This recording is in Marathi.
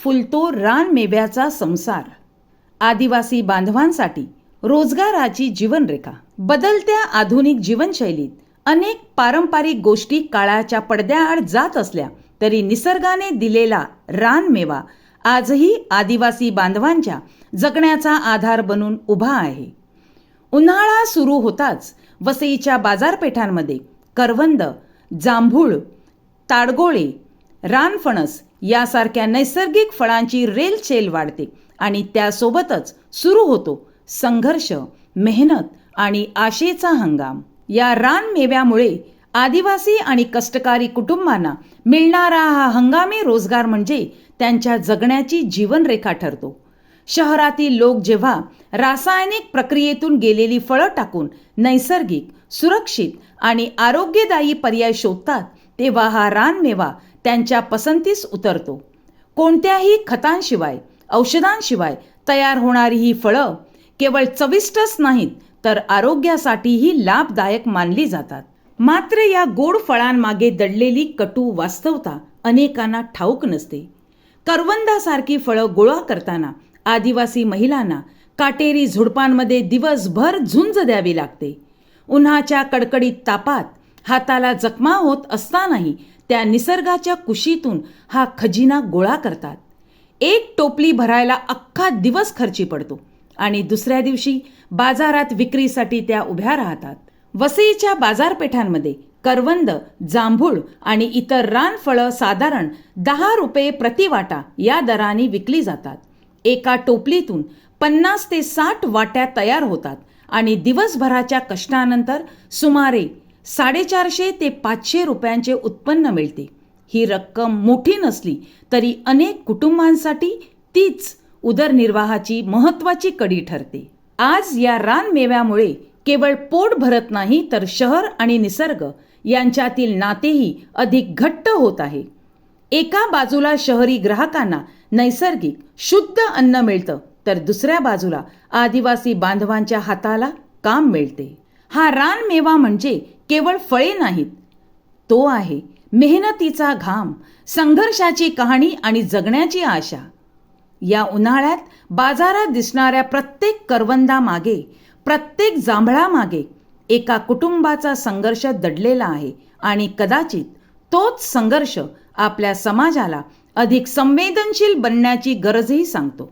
फुलतो रानमेव्याचा संसार. आदिवासी बांधवांसाठी रोजगाराची जीवनरेखा. बदलत्या आधुनिक जीवनशैलीत अनेक पारंपरिक गोष्टी काळाच्या पडद्याआड जात असल्या तरी निसर्गाने दिलेला रानमेवा आजही आदिवासी बांधवांच्या जगण्याचा आधार बनून उभा आहे. उन्हाळा सुरू होताच वसईच्या बाजारपेठांमध्ये करवंद, जांभूळ, ताडगोळे, रानफणस यासारख्या नैसर्गिक फळांची रेलचेल वाढते आणि त्यासोबतच सुरू होतो संघर्ष, मेहनत आणि आशेचा हंगाम. या रानमेव्यामुळे आदिवासी आणि कष्टकरी कुटुंबांना मिळणारा हा हंगामी रोजगार म्हणजे त्यांच्या जगण्याची जीवनरेखा ठरतो. शहरातील लोक जेव्हा रासायनिक प्रक्रियेतून गेलेली फळं टाकून नैसर्गिक, सुरक्षित आणि आरोग्यदायी पर्याय शोधतात, तेव्हा हा रानमेवा त्यांच्या पसंतीस उतरतो. कोणत्याही खतांशिवाय, औषधांशिवाय तयार होणारी ही फळं केवळ चविष्टच नाहीत तर आरोग्यासाठीही लाभदायक मानली जातात. मात्र या गोड फळांमागे दडलेली कटू वास्तवता अनेकांना ठाऊक नसते. करवंदासारखी फळं गोळा करताना आदिवासी महिलांना काटेरी झुडपांमध्ये दिवसभर झुंज द्यावी लागते. उन्हाच्या कडकडीत तापात हाताला जखमा होत असतानाही त्या निसर्गाच्या कुशीतून हा खजिना गोळा करतात. एक टोपली भरायला अख्खा दिवस खर्ची पडतो आणि दुसऱ्या दिवशी बाजारात विक्रीसाठी त्या उभ्या राहतात. वसईच्या बाजारपेठांमध्ये करवंद, जांभूळ आणि इतर रानफळं साधारण 10 रुपये प्रति वाटा या दराने विकली जातात. एका टोपलीतून 50 ते 60 वाट्या तयार होतात आणि दिवसभराच्या कष्टानंतर सुमारे 450 ते 500 रुपयांचे उत्पन्न मिळते. ही रक्कम मोठी नसली तरी अनेक कुटुंबांसाठी तीच उदरनिर्वाहाची महत्त्वाची कडी ठरते. आज या रानमेव्यामुळे केवळ पोट भरत नाही तर शहर आणि निसर्ग यांच्यातील नातेही अधिक घट्ट होत आहे. एका बाजूला शहरी ग्राहकांना नैसर्गिक शुद्ध अन्न मिळतं तर दुसऱ्या बाजूला आदिवासी बांधवांच्या हाताला काम मिळते. हा रानमेवा म्हणजे केवळ फळे नाहीत, तो आहे मेहनतीचा घाम, संघर्षाची कहाणी आणि जगण्याची आशा. या उन्हाळ्यात बाजारात दिसणाऱ्या प्रत्येक करवंदामागे, प्रत्येक जांभळामागे एका कुटुंबाचा संघर्ष दडलेला आहे आणि कदाचित तोच संघर्ष आपल्या समाजाला अधिक संवेदनशील बनण्याची गरजही सांगतो.